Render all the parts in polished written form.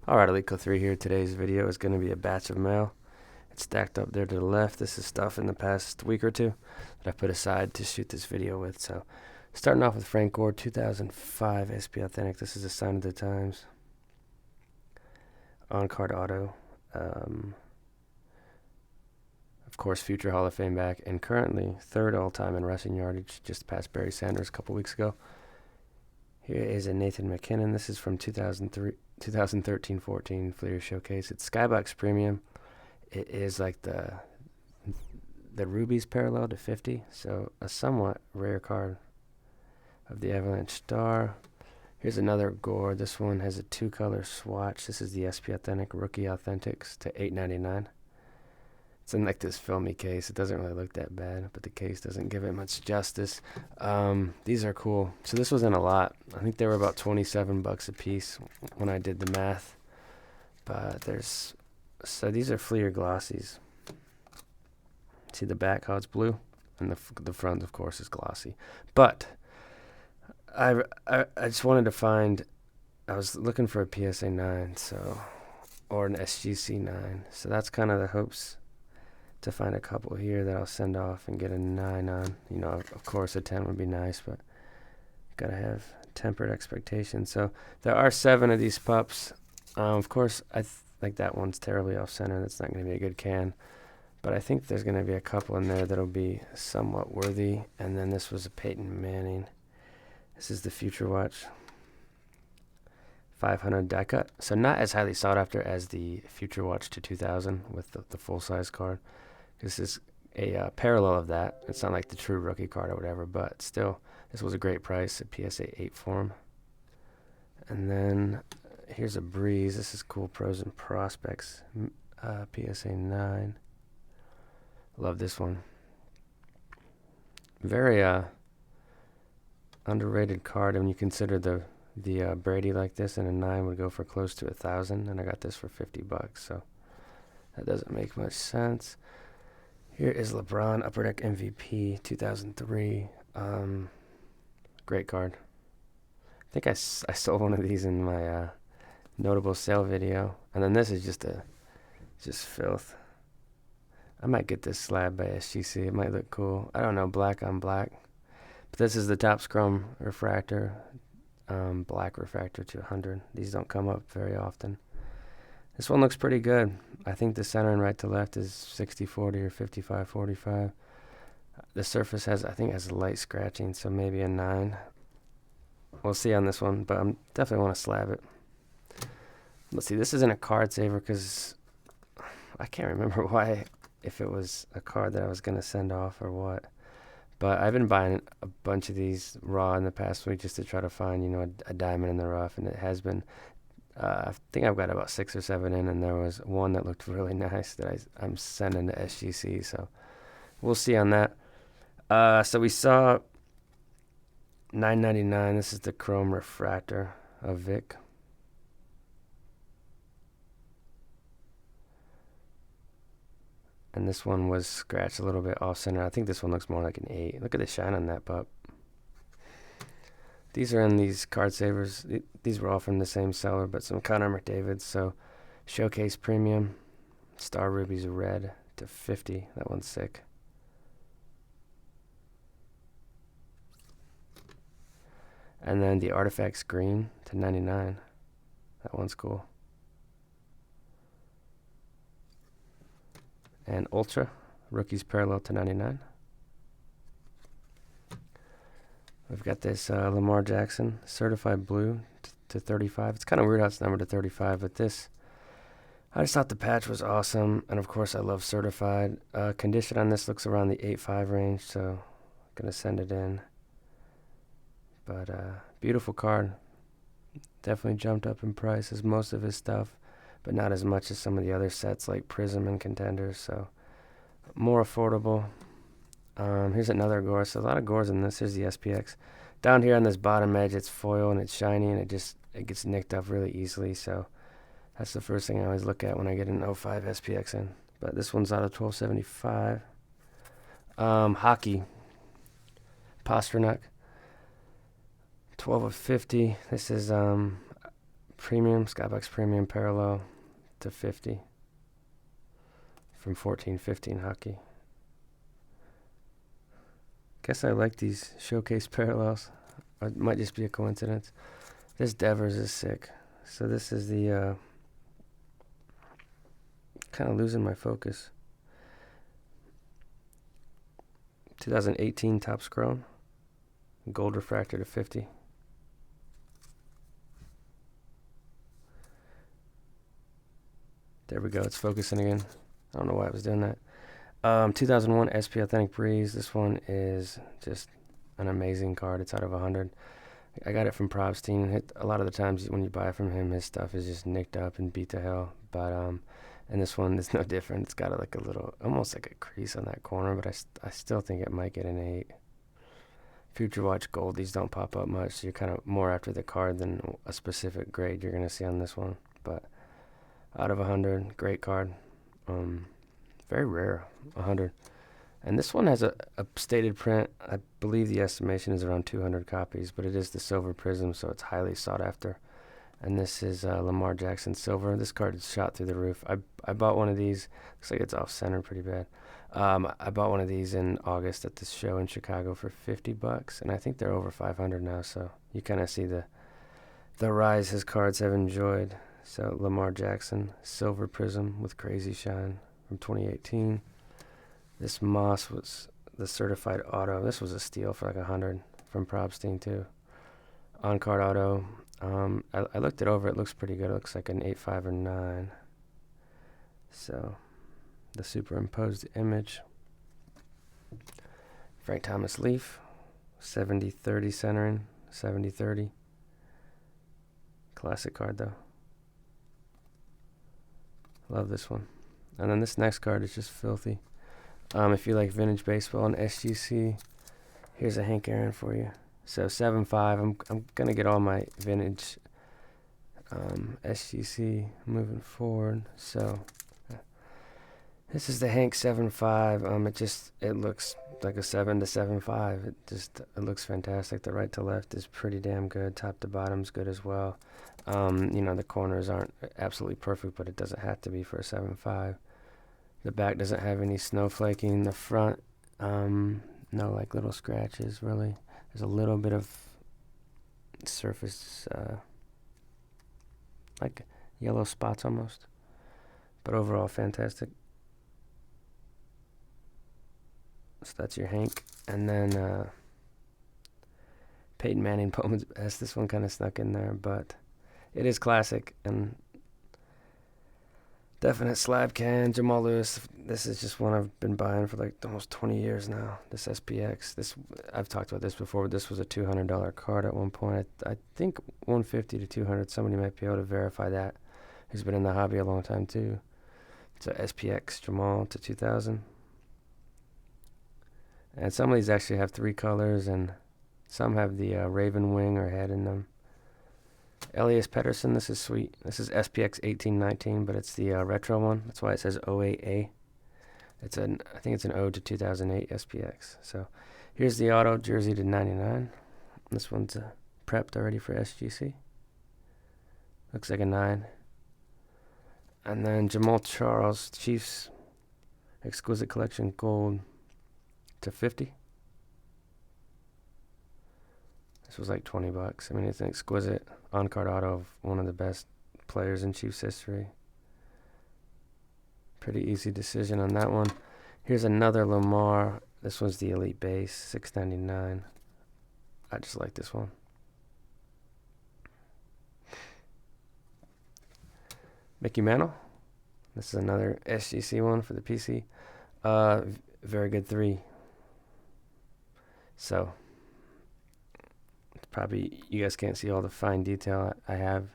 Alright, Alico3 here. Today's video is going to be a batch of mail. It's stacked up there to the left. This is stuff in the past week or two that I put aside to shoot this video with. So, starting off with Frank Gore 2005 SP Authentic. This is a sign of the times. On-card auto. Of course, future Hall of Fame back. And currently, third all-time in rushing yardage. Just past Barry Sanders a couple weeks ago. Here is a Nathan McKinnon. This is from 2013-14 Fleer Showcase. It's Skybox Premium. It is like the Ruby's parallel to 50, so a somewhat rare card of the Avalanche Star. Here's another Gore. This one has a two-color swatch. This is the SP Authentic Rookie Authentics to $8.99. It's in like this filmy case. It doesn't really look that bad, but the case doesn't give it much justice. These are cool. So this was in a lot. I think they were about $27 a piece when I did the math. But so these are Fleer Glossies. See the back, how it's blue? And the front, of course, is glossy. But I just wanted to find, I was looking for a PSA 9, or an SGC 9. So that's kind of the hopes, to find a couple here that I'll send off and get a 9 on. You know, of course a 10 would be nice, but gotta have tempered expectations. So there are 7 of these pups. Of course, I think that one's terribly off-center. That's not going to be a good can. But I think there's going to be a couple in there that'll be somewhat worthy. And then this was a Peyton Manning. This is the Future Watch 500 die cut. So not as highly sought after as the Future Watch to 2000 with the full-size card. This is a parallel of that. It's not like the true rookie card or whatever, but still, this was a great price, a PSA 8 form. And then here's a Breeze. This is cool. Pros and Prospects, PSA 9. Love this one. Very underrated card. When you consider the Brady like this, and a 9 would go for close to $1,000, and I got this for $50, so that doesn't make much sense. Here is LeBron Upper Deck MVP 2003. Great card. I think I sold one of these in my notable sale video, and then this is just filth. I might get this slab by SGC. It might look cool. I don't know, black on black. But this is the Top Scrum refractor, black refractor to 100. These don't come up very often. This one looks pretty good. I think the center and right to left is 60-40 or 55-45. The surface has a light scratching, so maybe a 9. We'll see on this one, but I definitely want to slab it. Let's see, this isn't a card saver because I can't remember why, if it was a card that I was going to send off or what. But I've been buying a bunch of these raw in the past week just to try to find, you know, a diamond in the rough, and it has been. I think I've got about 6 or 7 in, and there was one that looked really nice that I'm sending to SGC, so we'll see on that. So we saw $9.99. This is the Chrome Refractor of Vic. And this one was scratched a little bit off-center. I think this one looks more like an 8. Look at the shine on that pup. These are in these card savers. These were all from the same seller, but some Connor McDavid. So, Showcase Premium, Star Rubies Red to 50. That one's sick. And then the Artifacts Green to 99. That one's cool. And Ultra, Rookies Parallel to 99. We've got this Lamar Jackson Certified Blue to 35. It's kind of weird how it's numbered to 35, but this, I just thought the patch was awesome. And of course, I love Certified. Condition on this looks around the 8.5 range, so I'm going to send it in. But beautiful card. Definitely jumped up in price as most of his stuff, but not as much as some of the other sets like Prism and Contenders, so more affordable. Here's another Gore. So a lot of Gores in this. Here's the SPX. Down here on this bottom edge, it's foil and it's shiny, and it gets nicked up really easily, so that's the first thing I always look at when I get an 05 SPX in. But this one's out of 1275. Hockey. Pasternak. 12 of 50. This is Premium, Skybox Premium Parallel to 50 from 14-15 hockey. Guess I like these showcase parallels. It might just be a coincidence. This Devers is sick. So this is the kind of losing my focus. 2018 Topps Chrome, gold refractor to 50. There we go. It's focusing again. I don't know why it was doing that. 2001 SP Authentic Breeze. This one is just an amazing card. It's out of 100. I got it from Probstein. A lot of the times when you buy from him, his stuff is just nicked up and beat to hell. But and this one is no different. It's got like a little, almost like a crease on that corner, but I still think it might get an 8. Future Watch Gold. These don't pop up much, so you're kind of more after the card than a specific grade you're gonna see on this one. But out of 100, great card. Very rare, 100. And this one has a stated print. I believe the estimation is around 200 copies, but it is the silver prism, so it's highly sought after. And this is Lamar Jackson silver. This card is shot through the roof. I bought one of these. Looks like it's off center pretty bad. I bought one of these in August at this show in Chicago for $50, and I think they're over 500 now. So you kind of see the rise his cards have enjoyed. So Lamar Jackson silver prism with crazy shine from 2018. This Moss was the certified auto. This was a steal for like 100 from Probstein too. On card auto. I looked it over. It looks pretty good. It looks like an 8.5 or 9. So the superimposed image. Frank Thomas Leaf. 70-30 centering. 70-30. Classic card though. Love this one. And then this next card is just filthy. If you like vintage baseball and SGC, here's a Hank Aaron for you. So 7.5. I'm gonna get all my vintage SGC moving forward. So this is the Hank 7.5. It looks like a 7 to 7.5. It looks fantastic. The right to left is pretty damn good. Top to bottom's good as well. The corners aren't absolutely perfect, but it doesn't have to be for a 7.5. The back doesn't have any snowflaking. The front, no like little scratches really. There's a little bit of surface, like yellow spots almost. But overall, fantastic. So that's your Hank. And then Peyton Manning, Bowman's Best. This one kind of snuck in there, but it is classic. And definite slab can. Jamal Lewis. This is just one I've been buying for like almost 20 years now. This SPX. I've talked about this before. But this was a $200 card at one point. I think 150 to 200. Somebody might be able to verify that. Who's been in the hobby a long time too. It's a SPX Jamal to 2000. And some of these actually have 3 colors, and some have the raven wing or head in them. Elias Pettersson, this is sweet. This is SPX 1819, but it's the retro one. That's why it says 08A. I think it's an ode to 2008 SPX. So here's the auto jersey to 99. This one's prepped already for SGC. Looks like a 9. And then Jamal Charles, Chiefs Exquisite Collection Gold to 50. This was like $20. I mean, it's an exquisite on-card auto of one of the best players in Chiefs history. Pretty easy decision on that one. Here's another Lamar. This one's the Elite Base, $6.99. I just like this one. Mickey Mantle. This is another SGC one for the PC. Very good 3. So probably you guys can't see all the fine detail I have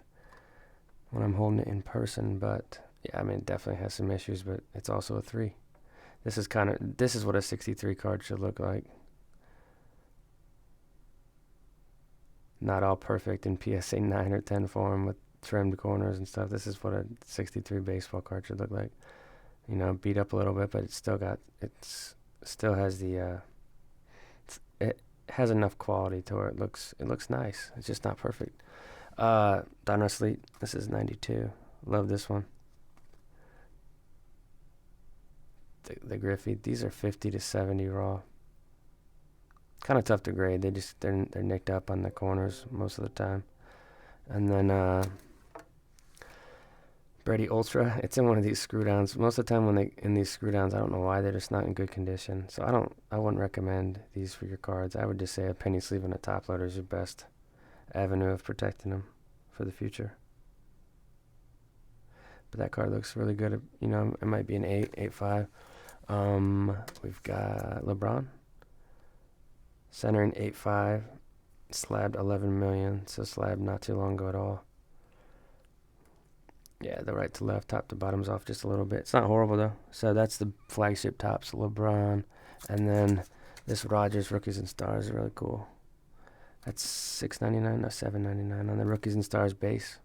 when I'm holding it in person, but yeah, I mean, it definitely has some issues, but it's also a 3. This is what a 63 card should look like. Not all perfect in PSA 9 or 10 form with trimmed corners and stuff. This is what a 63 baseball card should look like. Beat up a little bit, but it still has the it has enough quality to where it looks nice. It's just not perfect. Donruss Sleet. This is 92. Love this one. The Griffey. These are 50 to 70 raw. Kind of tough to grade. They're nicked up on the corners most of the time. And then Brady Ultra. It's in one of these screw downs. Most of the time when they in these screw downs, I don't know why they're just not in good condition. So I wouldn't recommend these for your cards. I would just say a penny sleeve and a top loader is your best avenue of protecting them for the future. But that card looks really good. You know, it might be an 8.5. We've got LeBron. Center in 8.5. Slabbed 11 million. So slabbed not too long ago at all. Yeah, the right to left, top to bottom's off just a little bit. It's not horrible though. So that's the flagship tops, LeBron, and then this Rogers Rookies and Stars is really cool. That's $6.99, no $7.99 on the Rookies and Stars base.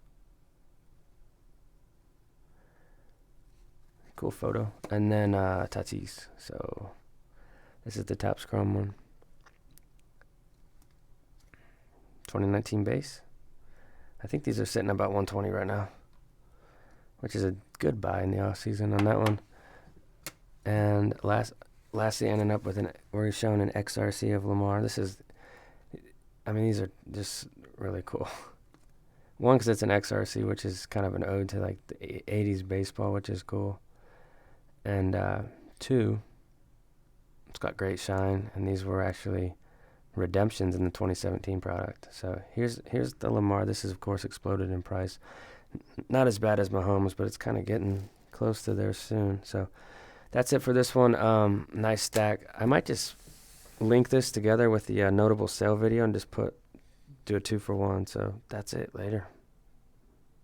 Cool photo. And then Tatis. So this is the Topps Chrome one. 2019 base. I think these are sitting about 120 right now, which is a good buy in the off season on that one. And lastly, ending up with we're showing an XRC of Lamar. These are just really cool. One, because it's an XRC, which is kind of an ode to like the 80s baseball, which is cool. And two, it's got great shine, and these were actually redemptions in the 2017 product. So here's the Lamar. This is of course exploded in price. Not as bad as Mahomes, but it's kind of getting close to there soon. So that's it for this one. Nice stack. I might just link this together with the notable sale video and just do a 2-for-1. So that's it. Later.